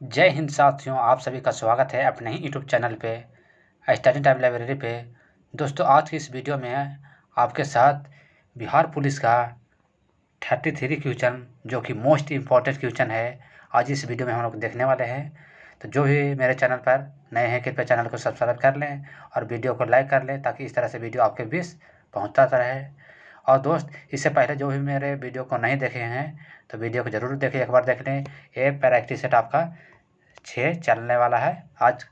जय हिंद साथियों, आप सभी का स्वागत है अपने ही यूट्यूब चैनल पे स्टडी टाइम लाइब्रेरी पे। दोस्तों, आज की इस वीडियो में आपके साथ बिहार पुलिस का 33 क्वेश्चन जो कि मोस्ट इम्पॉर्टेंट क्वेश्चन है, आज इस वीडियो में हम लोग देखने वाले हैं। तो जो भी मेरे चैनल पर नए हैं कृपया चैनल को सब्सक्राइब कर लें और वीडियो को लाइक कर लें ताकि इस तरह से वीडियो आपके बीच पहुँचता रहे। और दोस्त, इससे पहले जो भी मेरे वीडियो को नहीं देखे हैं तो वीडियो को ज़रूर देखें, एक बार देख लें। ये प्रैक्टिस सेट आपका 6 चलने वाला है आज।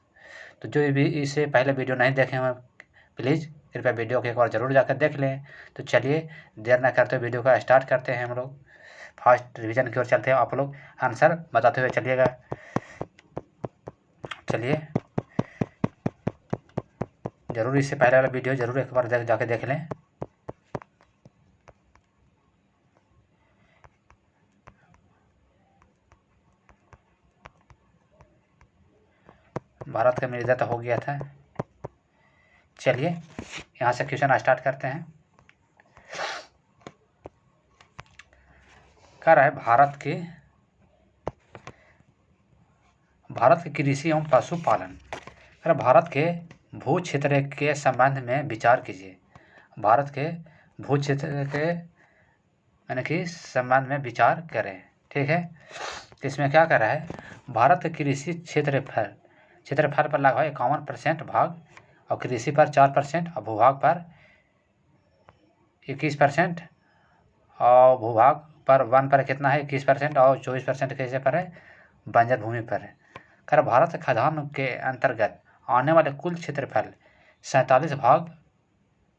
तो जो भी इससे पहले वीडियो नहीं देखे हैं प्लीज़ कृपया वीडियो को एक बार ज़रूर जाकर देख लें। तो चलिए देर ना करते हुए वीडियो का स्टार्ट करते हैं। हम लोग फास्ट रिवीजन की ओर चलते हैं, आप लोग आंसर बताते हुए चलिएगा। चलिए ज़रूर इससे पहले वाला वीडियो ज़रूर एक बार जाके देख लें। भारत का मिर्जा तो हो गया था। चलिए यहाँ से क्वेश्चन स्टार्ट करते हैं। कह रहा है भारत के कृषि एवं पशुपालन, भारत के भू क्षेत्र के संबंध में विचार कीजिए। भारत के भू क्षेत्र के यानी कि संबंध में विचार करें, ठीक है। तो इसमें क्या कर रहा है, भारत के कृषि क्षेत्रफल पर लगभग 51% भाग और कृषि पर 4% और भूभाग पर 21% और भूभाग पर वन पर कितना है 21% और 24% कैसे पर है बंजर भूमि पर है। कर भारत खाद्यान्न के अंतर्गत आने वाले कुल क्षेत्रफल 47 भाग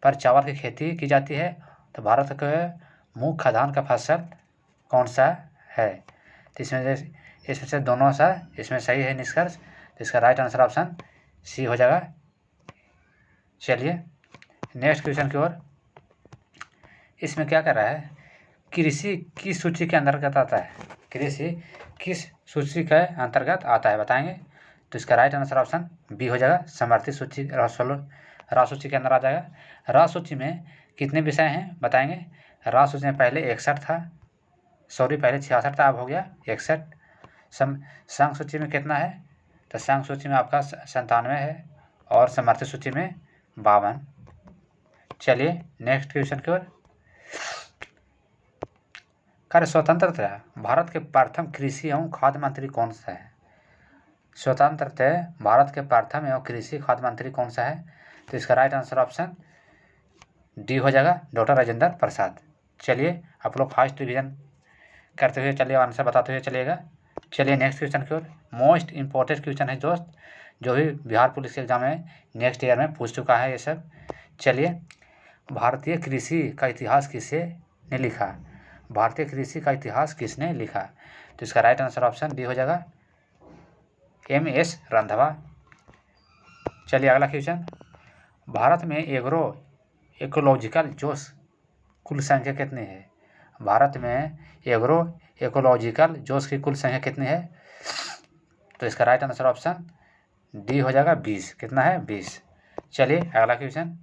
पर चावल की खेती की जाती है। तो भारत के मुख्य खाद्यान्न का फसल कौन सा है? तो इसमें से दोनों सा इसमें सही है निष्कर्ष। तो इसका राइट आंसर ऑप्शन सी हो जाएगा। चलिए नेक्स्ट क्वेश्चन की ओर। इसमें क्या कर रहा है, कृषि किस सूची के अंतर्गत आता है? कृषि किस सूची के अंतर्गत आता है बताएंगे। तो इसका राइट आंसर ऑप्शन बी हो जाएगा, समर्थित सूची राज सूची के अंदर आ जाएगा। राज सूची में कितने विषय हैं बताएंगे। राज सूची में पहले 61 था, पहले 66 था, अब हो गया 61। संघ सूची में कितना है? तो संघ सूची में आपका 97 है और समर्थित सूची में 52। चलिए नेक्स्ट क्वेश्चन की ओर। कार्य स्वतंत्रता भारत के प्रथम कृषि एवं खाद्य मंत्री कौन सा है? स्वतंत्रता भारत के प्रथम एवं कृषि खाद्य मंत्री कौन सा है? तो इसका राइट आंसर ऑप्शन डी हो जाएगा, डॉक्टर राजेंद्र प्रसाद। चलिए आप लोग फास्ट रिवीजन करते हुए चलिए, आंसर बताते हुए चलिएगा। चलिए नेक्स्ट क्वेश्चन की ओर। मोस्ट इम्पोर्टेंट क्वेश्चन है दोस्त, जो भी बिहार पुलिस के एग्जाम में नेक्स्ट ईयर में पूछ चुका है ये सब। चलिए, भारतीय कृषि का इतिहास किसने लिखा? भारतीय कृषि का इतिहास किसने लिखा? तो इसका राइट आंसर ऑप्शन डी हो जाएगा, M.S. रंधावा। चलिए अगला क्वेश्चन। भारत में एग्रोइकोलॉजिकल जोश कुल संख्या कितनी है? भारत में एग्रोइकोलॉजिकल जोश की कुल संख्या कितनी है? तो इसका राइट आंसर ऑप्शन डी हो जाएगा 20। कितना है? 20। चलिए अगला क्वेश्चन।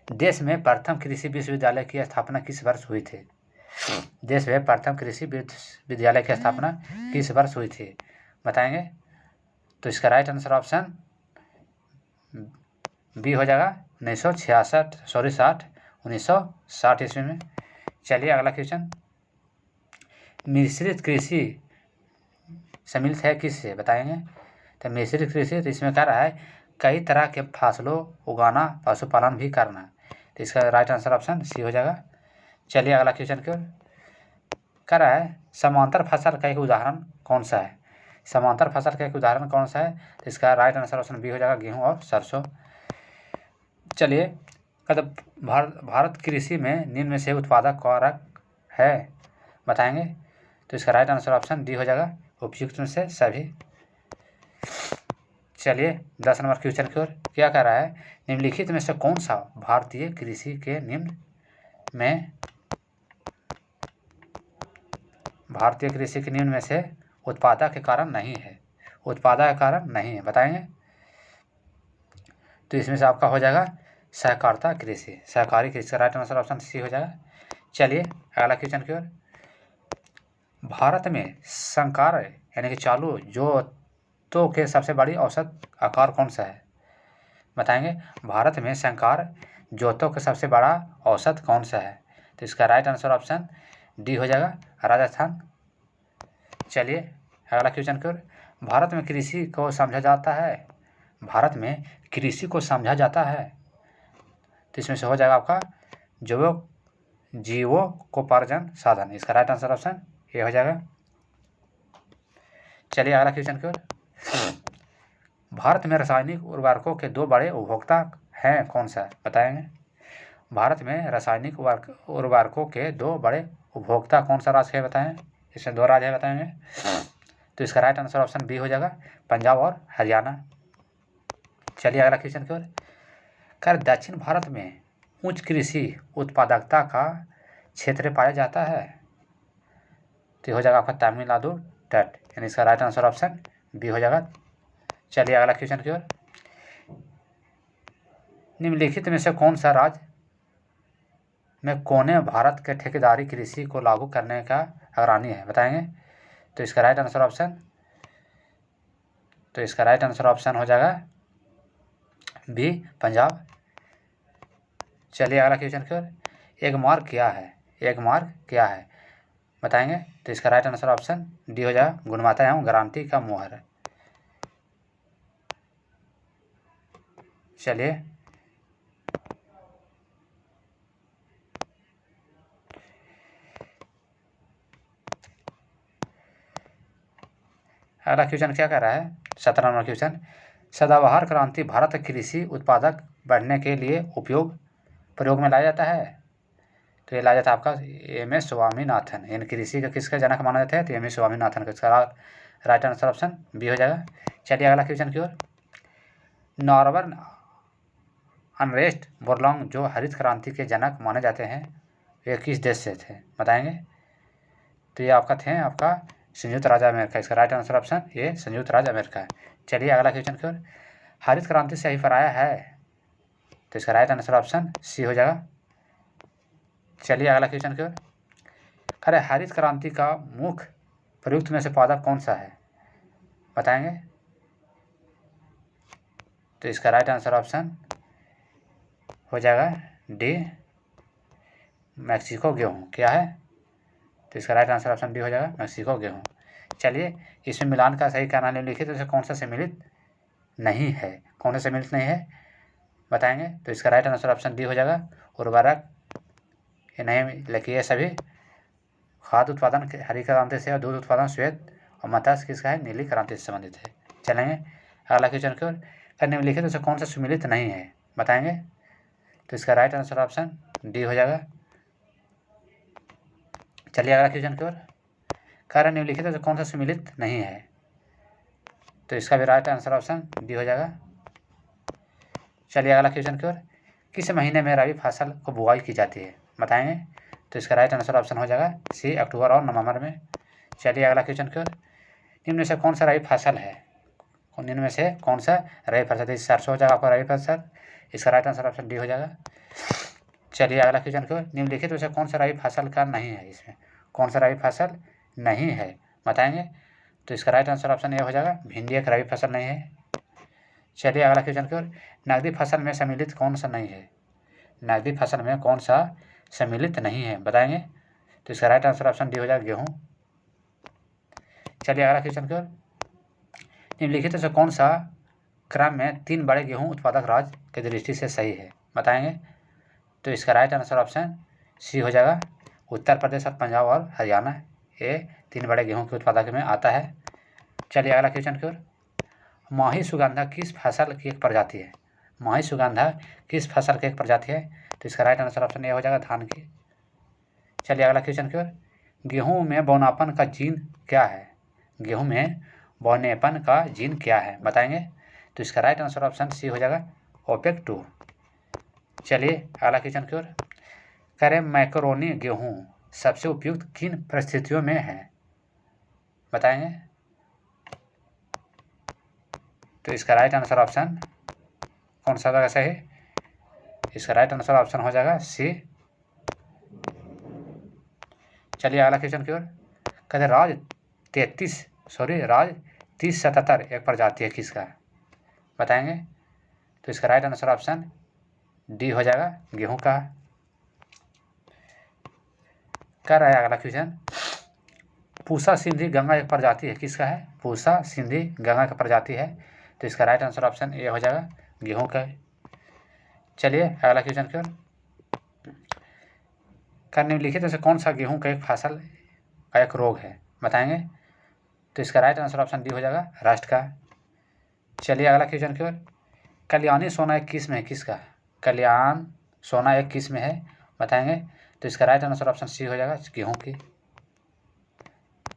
देश में प्रथम कृषि विश्वविद्यालय की स्थापना किस वर्ष हुई थी? देश में प्रथम कृषि विश्वविद्यालय की स्थापना किस वर्ष हुई थी बताएंगे। तो इसका राइट आंसर ऑप्शन बी हो जाएगा 1960 ईस्वी में। चलिए अगला क्वेश्चन। मिश्रित कृषि सम्मिलित है किससे बताएंगे। तो मिश्रित कृषि, तो इसमें क्या रहा है, कई तरह के फसलों उगाना, पशुपालन भी करना। तो इसका राइट आंसर ऑप्शन सी हो जाएगा। चलिए अगला क्वेश्चन की ओर। कह रहा है समांतर फसल का एक उदाहरण कौन सा है? समांतर फसल का एक उदाहरण कौन सा है? तो इसका राइट आंसर ऑप्शन बी हो जाएगा, गेहूं और सरसों। चलिए भारत कृषि में निम्न में से उत्पादक कारक है बताएंगे। तो इसका राइट आंसर ऑप्शन डी हो जाएगा, उपयुक्त में से सभी। चलिए 10 नंबर क्वेश्चन की ओर। क्या कह रहा है, निम्नलिखित में से कौन सा भारतीय कृषि के निम्न में से उत्पादक के कारण नहीं है? उत्पादक के कारण नहीं है बताएंगे। तो इसमें से आपका हो जाएगा सहकारिता कृषि, सहकारी कृषि का राइट आंसर ऑप्शन सी हो जाएगा। चलिए अगला क्वेश्चन की ओर। भारत में संकर यानी कि चालू जोतों के सबसे बड़ी औसत आकार कौन सा है? बताएंगे। भारत में संकर जोतों का सबसे बड़ा औसत कौन सा है? तो इसका राइट आंसर ऑप्शन डी हो जाएगा, राजस्थान। चलिए अगला क्वेश्चन की ओर। भारत में कृषि को समझा जाता है, भारत में कृषि को समझा जाता है, तो इसमें से हो जाएगा आपका जीवोपार्जन साधन। इसका राइट आंसर ऑप्शन ए हो जाएगा। चलिए अगला क्वेश्चन की ओर। भारत में रासायनिक उर्वरकों के दो बड़े उपभोक्ता हैं, कौन सा? बताएंगे। भारत में रासायनिक उर्वरकों के दो बड़े उपभोक्ता कौन सा राज्य है? बताएं। इसमें दो राज्य है, बताएंगे। तो इसका राइट आंसर ऑप्शन बी हो जाएगा, पंजाब और हरियाणा। चलिए अगला क्वेश्चन की ओर। कर दक्षिण भारत में उच्च कृषि उत्पादकता का क्षेत्र पाया जाता है, तो हो जाएगा आपका तमिलनाडु तट, यानी इसका राइट आंसर ऑप्शन बी हो जाएगा। चलिए अगला क्वेश्चन की ओर। निम्नलिखित में से कौन सा राज्य में कोने भारत के ठेकेदारी कृषि को लागू करने का अग्रणी है? बताएंगे। तो इसका राइट आंसर ऑप्शन हो जाएगा बी, पंजाब। चलिए अगला क्वेश्चन की ओर। एगमार्क क्या है? बताएंगे। तो इसका राइट आंसर ऑप्शन डी हो जाएगा, गुणवत्ता एवं गारंटी का मुहर। चलिए अगला क्वेश्चन क्या कह रहा है? 17 नंबर क्वेश्चन। सदाबहार क्रांति भारत कृषि उत्पादक बढ़ने के लिए प्रयोग में लाया जाता है, तो ये लाया जाता है आपका एम.एस. स्वामीनाथन, यानी कृषि का किसका जनक माना जाता है? तो एम.एस. स्वामीनाथन का। इसका राइट आंसर ऑप्शन बी हो जाएगा। चलिए अगला क्वेश्चन की ओर। नॉर्मन अनरेस्ट बोरलॉन्ग जो हरित क्रांति के जनक माने जाते हैं, ये किस देश से थे? बताएंगे। तो ये आपका संयुक्त राज्य अमेरिका। इसका राइट आंसर ऑप्शन ये संयुक्त राज्य अमेरिका है। चलिए अगला क्वेश्चन की ओर। हरित क्रांति से अभिप्राय है, तो इसका राइट आंसर ऑप्शन सी हो जाएगा। चलिए अगला क्वेश्चन की ओर। अरे हरित क्रांति का मुख्य प्रयुक्त में से पौधा कौन सा है? बताएंगे। तो इसका राइट आंसर ऑप्शन हो जाएगा डी, मैक्सिको गेहूँ। क्या है? तो इसका राइट आंसर ऑप्शन डी हो जाएगा, मैक्सिको गेहूँ। चलिए इसमें मिलान का सही कारण निम्नलिखित में से कौन सा सम्मिलित नहीं है? कौन सा सम्मिलित नहीं है? बताएंगे। तो इसका राइट आंसर ऑप्शन डी हो जाएगा, उर्वरक। ये नहीं, लेकिन ये सभी खाद्य उत्पादन हरी क्रांति से और दूध उत्पादन श्वेत और मत्स्य किसका है? नीली क्रांति से संबंधित है। चलेंगे अगला क्वेश्चन की ओर। निम्नलिखित में से कौन सा सम्मिलित नहीं है? बताएंगे। तो इसका राइट आंसर ऑप्शन डी हो जाएगा। चलिए अगला क्वेश्चन की ओर। कार्य निम्नलिखित में से कौन सा सम्मिलित नहीं है? तो इसका भी राइट आंसर ऑप्शन डी हो जाएगा। चलिए अगला क्वेश्चन की ओर। किस महीने में रबी फसल को बुआई की जाती है? बताएंगे। तो इसका राइट आंसर ऑप्शन हो जाएगा सी, अक्टूबर और नवंबर में। चलिए अगला क्वेश्चन की ओर। निम्न में से कौन सा रबी फसल है? निम्न में से कौन सा रबी फसल? सरसों हो जाएगा आपका रबी फसल। इसका राइट आंसर ऑप्शन डी हो जाएगा। चलिए अगला क्वेश्चन की ओर। निम्नलिखित में से कौन सा रबी फसल का नहीं है? इसमें कौन सा रबी फसल नहीं है? बताएंगे। तो इसका राइट आंसर ऑप्शन ए हो जाएगा, भिंडी एक रबी फसल नहीं है। चलिए अगला क्वेश्चन की ओर। नकदी फसल में सम्मिलित कौन सा नहीं है? नकदी फसल में कौन सा सम्मिलित नहीं है? बताएंगे। तो इसका राइट आंसर ऑप्शन डी हो जाएगा, गेहूँ। चलिए अगला क्वेश्चन की ओर। निम्नलिखित में से कौन सा क्रम में 3 बड़े गेहूं उत्पादक राज्य की दृष्टि से सही है? बताएंगे। तो इसका राइट आंसर ऑप्शन सी हो जाएगा, उत्तर प्रदेश और पंजाब और हरियाणा। ये 3 बड़े गेहूं के उत्पादक में आता है। चलिए अगला क्वेश्चन की ओर। माही सुगंधा किस फसल की एक प्रजाति है? माही सुगंधा किस फसल की एक प्रजाति है? तो इसका राइट आंसर ऑप्शन ए हो जाएगा, धान की। चलिए अगला क्वेश्चन की ओर। गेहूँ में बौनापन का जीन क्या है? गेहूँ में बौनेपन का जीन क्या है? बताएंगे। तो इसका राइट आंसर ऑप्शन सी हो जाएगा, OPEC2। चलिए अगला क्वेश्चन की ओर। करें मैक्रोनी गेहूँ सबसे उपयुक्त किन परिस्थितियों में है? बताएंगे। तो इसका राइट आंसर ऑप्शन कौन सा होगा सही? इसका राइट आंसर ऑप्शन हो जाएगा सी। चलिए अगला क्वेश्चन की ओर। कहते राज 3077 एक प्रजाति है किसका, बताएंगे। तो इसका राइट आंसर ऑप्शन डी हो जाएगा, गेहूं का। क्या रहा है अगला क्वेश्चन, पूसा सिंधी गंगा एक प्रजाति है किसका है, पूसा सिंधी गंगा का प्रजाति है। तो इसका राइट आंसर ऑप्शन ए हो जाएगा, गेहूं का। चलिए अगला क्वेश्चन की ओर, निम्नलिखित में से कौन सा गेहूं का एक फसल का एक रोग है, बताएंगे। तो इसका राइट आंसर ऑप्शन डी हो जाएगा, राष्ट्र का। चलिए अगला क्वेश्चन की ओर, कल्याणी सोना एक किस्म है किसका, कल्याण सोना एक किस्म है, बताएंगे। तो इसका राइट आंसर ऑप्शन सी हो जाएगा, गेहूं की।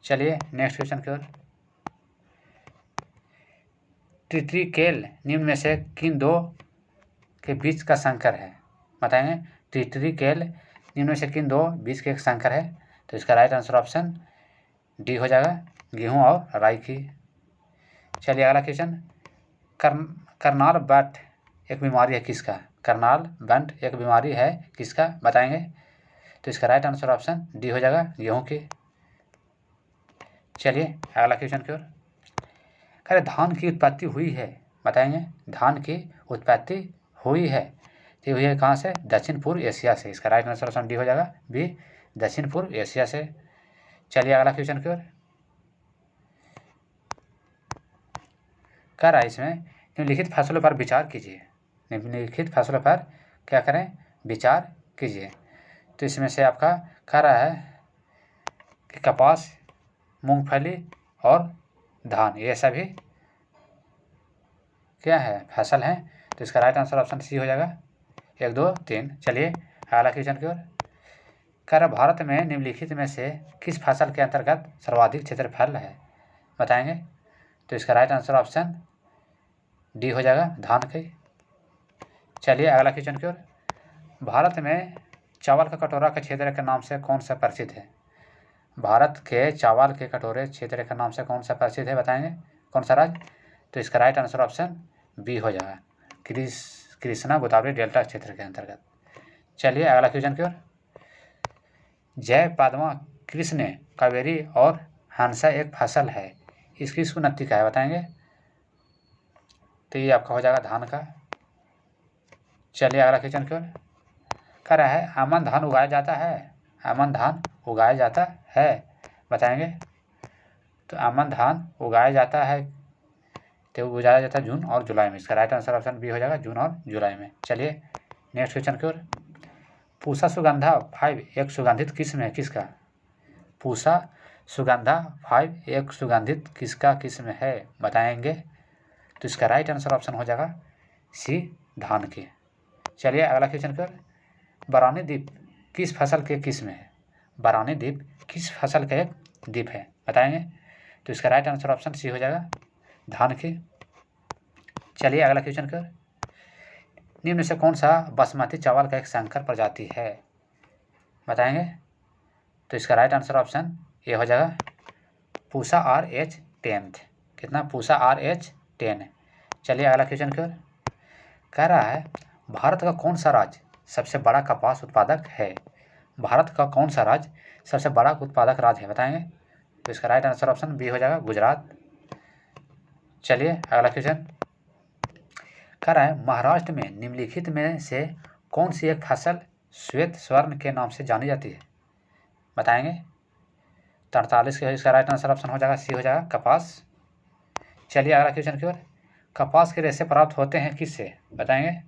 चलिए नेक्स्ट क्वेश्चन की ओर, ट्रिटिकेल निम्न में से किन दो के बीच का संकर है, बताएंगे। ट्रिटिकेल निम्न में से किन दो बीच के एक संकर है। तो इसका राइट आंसर ऑप्शन डी हो जाएगा, गेहूं और राई की। चलिए अगला क्वेश्चन, करनाल बट एक बीमारी है किसका, करनाल बंट एक बीमारी है किसका, बताएंगे। तो इसका राइट आंसर ऑप्शन डी हो जाएगा, गेहूं की। चलिए अगला क्वेश्चन की ओर, अरे धान की उत्पत्ति हुई है, बताएंगे। धान की उत्पत्ति हुई है, तो हुई है कहाँ से, दक्षिण पूर्व एशिया से। इसका राइट आंसर ऑप्शन डी हो जाएगा, बी, दक्षिण पूर्व एशिया से। चलिए अगला क्वेश्चन की ओर, कह रहा है इसमें निम्नलिखित फसलों पर विचार कीजिए, निम्नलिखित फसलों पर क्या करें, विचार कीजिए। तो इसमें से आपका कह रहा है कि कपास, मूंगफली और धान ये सभी क्या है, फसल हैं। तो इसका राइट आंसर ऑप्शन सी हो जाएगा, 1 2 3। चलिए अगला क्वेश्चन की ओर, कह रहा भारत में निम्नलिखित में से किस फसल के अंतर्गत सर्वाधिक क्षेत्रफल है, बताएंगे। तो इसका राइट आंसर ऑप्शन डी हो जाएगा, धान की। चलिए अगला क्वेश्चन की ओर, भारत में चावल का कटोरा के क्षेत्र के नाम से कौन सा प्रसिद्ध है, भारत के चावल के कटोरे क्षेत्र के नाम से कौन सा प्रसिद्ध है, बताएंगे, कौन सा राज्य। तो इसका राइट आंसर ऑप्शन बी हो जाएगा, कृष्णा गोदावरी डेल्टा क्षेत्र के अंतर्गत। चलिए अगला क्वेश्चन की ओर, जय पद्मा कृष्ण कावेरी और हंसा एक फसल है, इसकी उन्नति क्या है, बताएंगे। तो ये आपका हो जाएगा धान का। चलिए अगला क्वेश्चन की ओर, कह रहा है अमन धान उगाया जाता है, अमन धान उगाया जाता है, बताएंगे। तो अमन धान उगाया जाता है, तो उगाया जाता है जून और जुलाई में। इसका राइट आंसर ऑप्शन बी हो जाएगा, जून और जुलाई में। चलिए नेक्स्ट क्वेश्चन की ओर, पूसा सुगंधा 5 एक सुगंधित किस्म है किसका, पूसा सुगंधा 5 एक सुगंधित किसका किस्म है, बताएंगे। तो इसका राइट आंसर ऑप्शन हो जाएगा सी, धान की। चलिए अगला क्वेश्चन की ओर, बरानी द्वीप किस फसल के किस्म है, बरानी द्वीप किस फसल का एक द्वीप है, बताएंगे। तो इसका राइट आंसर ऑप्शन सी हो जाएगा, धान की। चलिए अगला क्वेश्चन की ओर, निम्न से कौन सा बासमती चावल का एक संकर प्रजाति है, बताएंगे। तो इसका राइट आंसर ऑप्शन ए हो जाएगा, पूसा RH10। कितना, पूसा RH10। चलिए अगला क्वेश्चन की ओर, कह रहा है भारत का कौन सा राज्य सबसे बड़ा कपास उत्पादक है, भारत का कौन सा राज्य सबसे बड़ा उत्पादक राज्य है, बताएंगे। तो इसका राइट आंसर ऑप्शन बी हो जाएगा, गुजरात। चलिए अगला क्वेश्चन, कह रहा है महाराष्ट्र में निम्नलिखित में से कौन सी एक फसल श्वेत स्वर्ण के नाम से जानी जाती है, बताएंगे। 43 के इसका राइट आंसर ऑप्शन हो जाएगा सी हो जाएगा, कपास। चलिए अगला क्वेश्चन की ओर, कपास के रेशे प्राप्त होते हैं किससे, बताएंगे।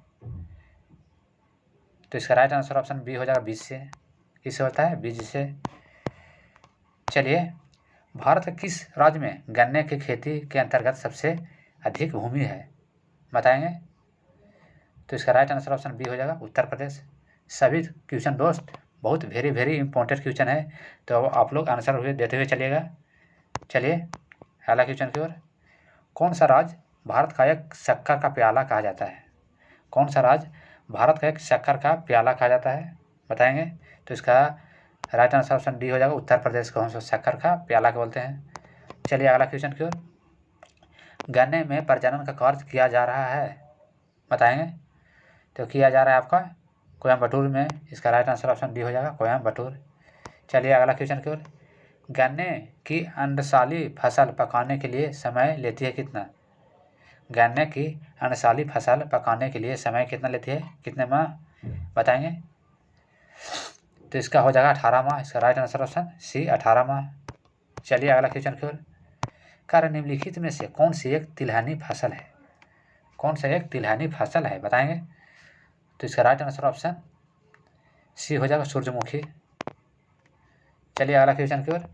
तो इसका राइट आंसर ऑप्शन बी हो जाएगा, बीज से। किससे होता है, बीज से। चलिए भारत के किस राज्य में गन्ने की खेती के अंतर्गत सबसे अधिक भूमि है, बताएंगे। तो इसका राइट आंसर ऑप्शन बी हो जाएगा, उत्तर प्रदेश। सभी क्वेश्चन दोस्त बहुत वेरी इंपॉर्टेंट क्वेश्चन है, तो आप लोग आंसर हुए देते हुए चलिएगा। चलिए अगला क्वेश्चन की ओर, कौन सा राज्य भारत का एक शक्कर का प्याला कहा जाता है, कौन सा राज्य भारत का एक शक्कर का प्याला कहा जाता है, बताएंगे। तो इसका राइट आंसर ऑप्शन डी हो जाएगा, उत्तर प्रदेश को हम शक्कर का प्याला बोलते हैं। चलिए अगला क्वेश्चन की ओर, गन्ने में प्रजनन का कार्य किया जा रहा है, बताएंगे। तो किया जा रहा है आपका कोयम्बटूर में। इसका राइट आंसर ऑप्शन डी हो जाएगा, कोयम्बटूर। चलिए अगला क्वेश्चन की ओर, गन्ने की अन्नसाली फसल पकाने के लिए समय लेती है कितना? गन्ने की अन्नसाली फसल पकाने के लिए समय कितना लेती है, कितने माह बताएंगे? तो इसका हो जाएगा 18 माह। इसका राइट आंसर ऑप्शन सी 18 माह। चलिए अगला क्वेश्चन की ओर। कार्य निम्नलिखित में से कौन सी एक तिलहनी फसल है? कौन सा एक तिलहनी फसल है बताएंगे? तो इसका राइट आंसर ऑप्शन सी हो जाएगा सूरजमुखी। चलिए अगला क्वेश्चन की ओर।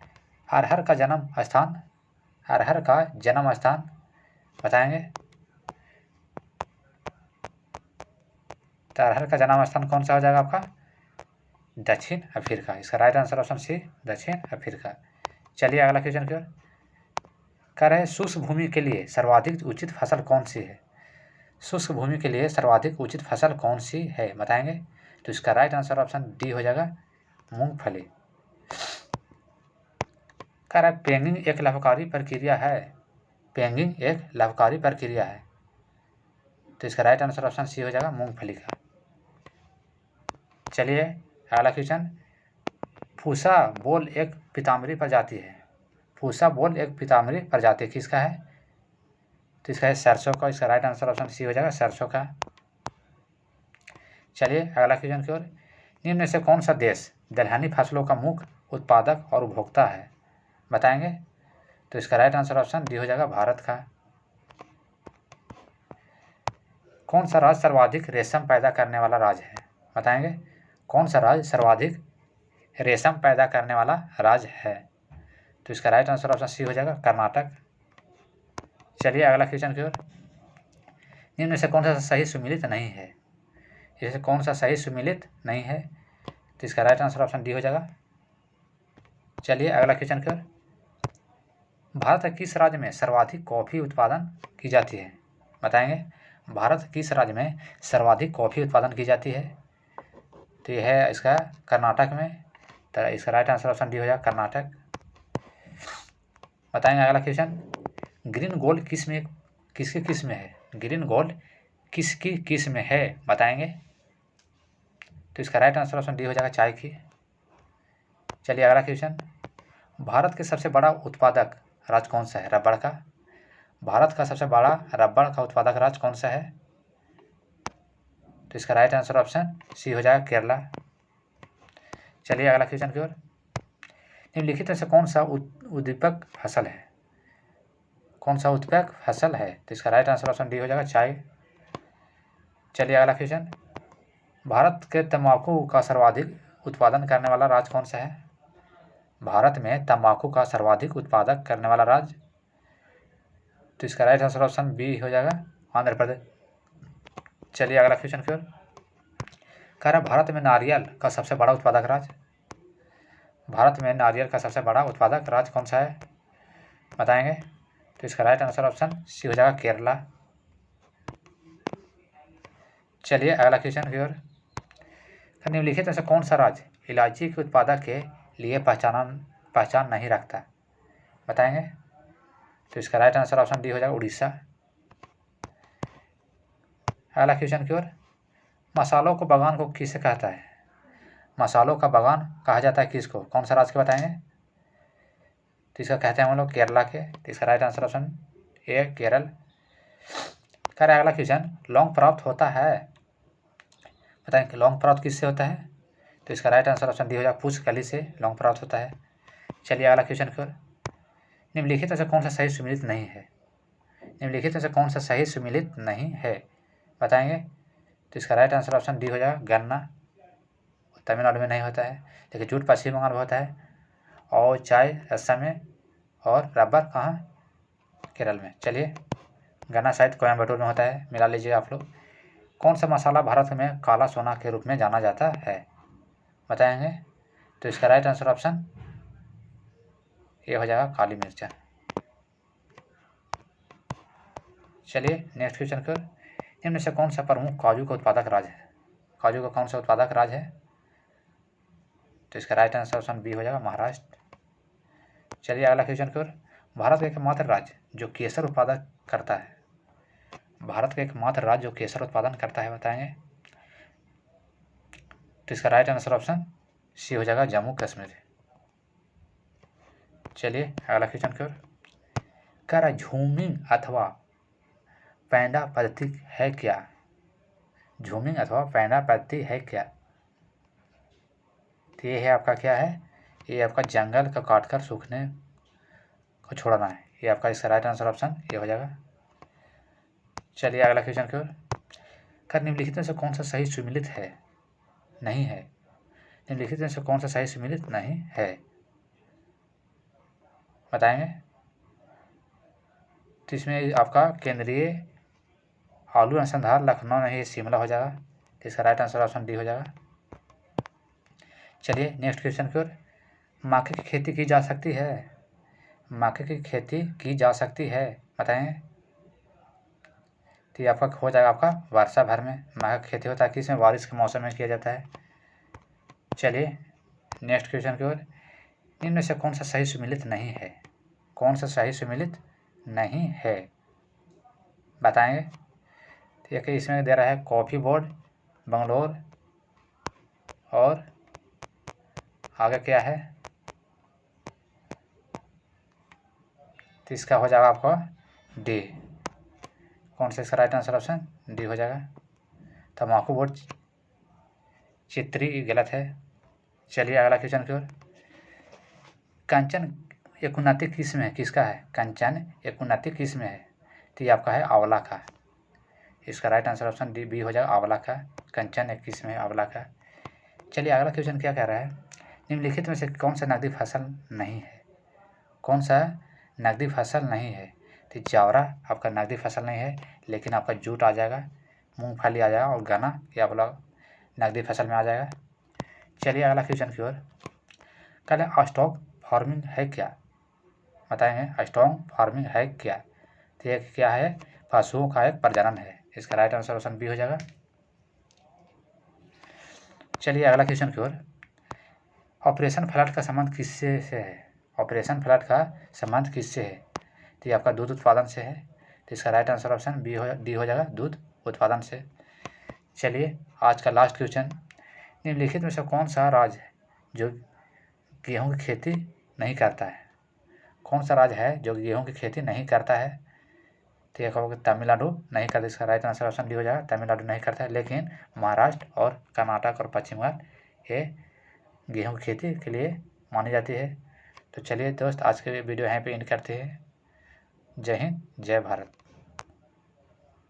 अरहर का जन्म स्थान, अरहर का जन्म स्थान बताएंगे? तो अरहर का जन्म स्थान कौन सा हो जाएगा आपका? दक्षिण अफ्रीका। इसका राइट आंसर ऑप्शन सी दक्षिण अफ्रीका। चलिए अगला क्वेश्चन की ओर। कह रहे शुष्क भूमि के लिए सर्वाधिक उचित फसल कौन सी है? शुष्क भूमि के लिए सर्वाधिक उचित फसल कौन सी है बताएंगे? तो इसका राइट आंसर ऑप्शन डी हो जाएगा मूंगफली। कह रहा है पैंगिंग एक लाभकारी प्रक्रिया है, पैंगिंग एक लाभकारी प्रक्रिया है। तो इसका राइट आंसर ऑप्शन सी हो जाएगा मूंगफली का। चलिए अगला क्वेश्चन। फूसा बोल एक पीताम्बरी प्रजाति है, फूसा बोल एक पीताम्बरी प्रजाति किसका है? तो इसका है सरसों का। इसका राइट आंसर ऑप्शन सी हो जाएगा सरसों का। चलिए अगला क्वेश्चन की ओर। निम्न में से कौन सा देश दलहनी फसलों का मुख्य उत्पादक और उपभोक्ता है बताएंगे? तो इसका राइट आंसर ऑप्शन डी हो जाएगा भारत का। कौन सा राज्य सर्वाधिक रेशम पैदा करने वाला राज्य है बताएंगे? कौन सा राज्य सर्वाधिक रेशम पैदा करने वाला राज्य है? तो इसका राइट आंसर ऑप्शन सी हो जाएगा कर्नाटक। चलिए अगला क्वेश्चन की ओर। निम्न में से कौन सा सही सुमिलित नहीं है? जैसे कौन सा सही सुमिलित नहीं है? तो इसका राइट आंसर ऑप्शन डी हो जाएगा। चलिए अगला क्वेश्चन की ओर। भारत के किस राज्य में सर्वाधिक कॉफी उत्पादन की जाती है बताएंगे? भारत के किस राज्य में सर्वाधिक कॉफी उत्पादन की जाती है? तो यह है इसका कर्नाटक में। तो इसका राइट आंसर ऑप्शन डी हो जाएगा कर्नाटक। बताएंगे अगला क्वेश्चन। ग्रीन गोल्ड किस में किसकी किस में है? ग्रीन गोल्ड किसकी किस में है बताएंगे? तो इसका राइट आंसर ऑप्शन डी हो जाएगा चाय की। चलिए अगला क्वेश्चन। भारत के सबसे बड़ा उत्पादक राज्य कौन सा है रबड़ का? भारत का सबसे बड़ा रबड़ का उत्पादक राज्य कौन सा है? तो इसका राइट आंसर ऑप्शन सी हो जाएगा केरला। चलिए अगला क्वेश्चन की ओर। निम्नलिखित में से कौन सा उद्दीपक फसल है? कौन सा उत्पादक फसल है? तो इसका राइट आंसर ऑप्शन डी हो जाएगा चाय। चलिए अगला क्वेश्चन। भारत के तंबाकू का सर्वाधिक उत्पादन करने वाला राज्य कौन सा है? भारत में तंबाकू का सर्वाधिक उत्पादक करने वाला राज्य? तो इसका राइट आंसर ऑप्शन बी हो जाएगा आंध्र प्रदेश। चलिए अगला क्वेश्चन की ओर। कह रहा भारत में नारियल का सबसे बड़ा उत्पादक राज्य? भारत में नारियल का सबसे बड़ा उत्पादक राज्य कौन सा है बताएंगे? तो इसका राइट आंसर ऑप्शन सी हो जाएगा केरला। चलिए अगला क्वेश्चन की ओर। निम्नलिखित में से कौन सा राज्य इलायची के उत्पादक के लिए पहचान नहीं रखता बताएंगे? तो इसका राइट आंसर ऑप्शन डी हो जाएगा उड़ीसा। अगला क्वेश्चन की ओर। मसालों को बागान को किसे कहता है? मसालों का बागान कहा जाता है किसको? कौन सा राज्य के बताएंगे? तो इसका कहते हैं हम लोग केरला के। तो इसका right answer option A Kerala. कह रहा है अगला क्वेश्चन। लौंग प्राप्त होता है बताएंगे लौंग प्राप्त किससे होता है? तो इसका राइट आंसर ऑप्शन डी हो जाएगा पुष्पकली से लौंग प्राप्त होता है। चलिए अगला क्वेश्चन की ओर। निम्नलिखित में से कौन सा सही सुमिलित नहीं है? निम्नलिखित में से कौन सा सही सुमिलित नहीं है बताएंगे? तो इसका राइट आंसर ऑप्शन डी हो जाएगा गन्ना। तमिलनाडु में नहीं होता है, लेकिन जूट पश्चिम बंगाल में होता है, और चाय असम में, और रबर कहाँ? केरल में। चलिए गन्ना शायद कोयम्बटूर में होता है, मिला लीजिए आप लोग। कौन सा मसाला भारत में काला सोना के रूप में जाना जाता है बताएंगे? तो इसका राइट आंसर ऑप्शन ये हो जाएगा काली मिर्चा। चलिए नेक्स्ट क्वेश्चन कर। इनमें से कौन सा प्रमुख काजू का उत्पादक राज्य है? काजू का कौन सा उत्पादक राज्य है? तो इसका राइट आंसर ऑप्शन बी हो जाएगा महाराष्ट्र। चलिए अगला क्वेश्चन की ओर। भारत का एकमात्र राज्य जो केसर उत्पादन करता है, भारत का एकमात्र राज्य जो केसर उत्पादन करता है बताएंगे? तो इसका राइट आंसर ऑप्शन सी हो जाएगा जम्मू कश्मीर। चलिए अगला क्वेश्चन की ओर। कह रहा झूमिंग अथवा पैंडा पद्धति है क्या? झूमिंग अथवा पैंडा पद्धति है क्या? तो ये है आपका क्या है, ये आपका जंगल का काटकर सूखने को छोड़ना है। ये आपका इसका राइट आंसर ऑप्शन ये हो जाएगा। चलिए अगला क्वेश्चन की ओर। कर निम्नलिखित में से कौन सा सही सुमिलित है नहीं है? निम्नलिखित में से कौन सा सही सुमिलित नहीं है, बताएंगे? तो इसमें आपका केंद्रीय आलू अनुसंधान लखनऊ नहीं, शिमला हो जाएगा। तो इसका राइट आंसर ऑप्शन डी हो जाएगा। चलिए नेक्स्ट क्वेश्चन की ओर। मक्के की खेती की जा सकती है? मक्के की खेती की जा सकती है, बताएंगे? तो ये आपका हो जाएगा आपका वर्षा भर में मक्का की खेती होता है, किसमें? बारिश के मौसम में किया जाता है। चलिए नेक्स्ट क्वेश्चन की ओर। इनमें से कौन सा सही सुमिलित नहीं है? कौन सा सही सुमिलित नहीं है, बताएंगे? ठीक है, इसमें दे रहा है कॉफ़ी बोर्ड, बंगलोर, और आगे क्या है? तो इसका हो जाएगा आपका डी। कौन सा इसका राइट आंसर ऑप्शन डी हो जाएगा। तम्बाकू बोर्ड चित्री गलत है। चलिए अगला क्वेश्चन की ओर। कंचन एक उन्नति किस्म है, किसका है? कंचन एक उन्नति किस्म है, तो ये आपका है आंवला का। इसका right answer option D B हो जाएगा, आंवला का। कंचन एक किस्म है आंवला का। चलिए अगला क्वेश्चन क्या कह रहा है। निम्नलिखित में से कौन सा नकदी फसल नहीं है? कौन सा नकदी फसल नहीं है? तो चावरा आपका नकदी फसल नहीं है, लेकिन आपका जूट आ जाएगा, मूंगफली आ जाएगा, और गन्ना ये आप लोग नकदी फसल में आ जाएगा। चलिए अगला क्वेश्चन की ओर। कल स्टॉक फार्मिंग है क्या, बताएंगे? स्टॉक फार्मिंग है क्या? तो ये क्या है? पशुओं का एक प्रजनन है। इसका राइट आंसर ऑप्शन बी हो जाएगा। चलिए अगला क्वेश्चन की ओर। ऑपरेशन फ्लड का संबंध किससे से है? ऑपरेशन फ्लड का संबंध किससे है? तो ये आपका दूध उत्पादन से है। तो इसका राइट आंसर ऑप्शन बी हो डी हो जाएगा, दूध उत्पादन से। चलिए आज का लास्ट क्वेश्चन। निम्नलिखित में से कौन सा राज्य है जो गेहूं की खेती नहीं करता है? कौन सा राज्य है जो गेहूं की खेती नहीं करता है? तो ये कहोगे तमिलनाडु नहीं करता। इसका राइट आंसर ऑप्शन डी हो जाएगा, तमिलनाडु नहीं करता है, लेकिन महाराष्ट्र और कर्नाटक और पश्चिम बंगाल ये गेहूं की खेती के लिए मानी जाती है। तो चलिए दोस्त आज के वीडियो यहीं पे एंड करते हैं। जय हिंद, जय भारत।